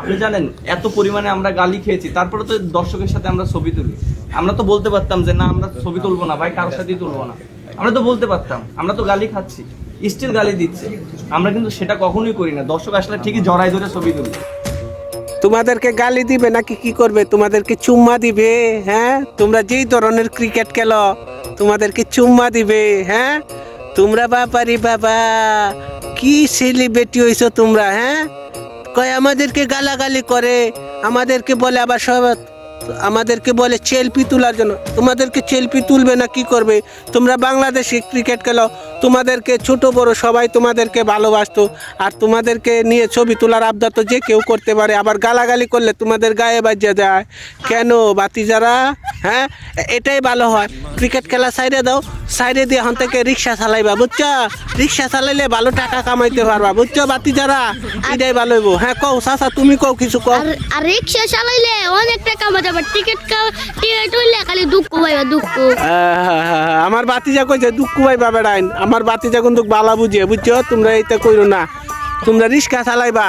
আপনি জানেন এত পরিমাণে আমরা গালি খেয়েছি, তারপরে তো দর্শকের সাথে আমরা ছবি তুলি। আমরা তো বলতে পারতাম যে না আমরা ছবি তুলবো না ভাই, কারোর সাথেই তুলবো না, আমরা তো বলতে পারতাম। আমরা তো গালি খাচ্ছি, স্টিল গালি দিচ্ছে, আমরা কিন্তু সেটা কখনোই করি না। দর্শক আসলে ঠিকই জড়াই ধরে ছবি তুলি। তোমাদেরকে গালি দিবে নাকি কি করবে? তোমাদেরকে চুম্মা দিবে? হ্যাঁ, তোমরা যেই ধরনের ক্রিকেট খেলো তোমাদেরকে চুম্মা দিবে? হ্যাঁ, তোমরা বাবারি বাবা কি সেলিব্রিটি হইছো তোমরা। হ্যাঁ, কয় আমাদেরকে গালাগালি করে, আমাদেরকে বলে আবার সব, আমাদেরকে বলে সেলফি তোলার জন্য। তোমাদেরকে সেলফি তুলবে না কি করবে? তোমরা বাংলাদেশে ক্রিকেট খেলো, তোমাদেরকে ছোট বড় সবাই তোমাদেরকে ভালোবাসতো, আর তোমাদেরকে নিয়ে ছবি তোলার আবদার তো যে কেউ করতে পারে। আবার গালাগালি করলে তোমাদের গায়ে বাজে যায় কেন বাতিজারা? হ্যাঁ, এটাই ভালো হয়। ক্রিকেট খেলা সাইডে দাও, সাইডে দিয়ে এখন থেকে রিক্সা চালাইবা, বুঝছো? রিক্সা চালাইলে ভালো টাকা কামাইতে পারবা, বুঝছো বাতিজারা? এটাই ভালো হইব। হ্যাঁ কও চাচা, তুমি কও কিছু কও। আর রিক্সা চালাইলে অনেক টাকা কামাতে পারবে, টিকিট হইলে খালি দুঃখ পাইবা, দুঃখ। আমার বাতিজা কইছে দুঃখ পাইবা বেড়াইন, আমার বাতিজা কিন্তু বালা বুঝিয়ে, বুঝছো? তোমরা এইটা কইরো না, তোমরা রিক্সা চালাইবা।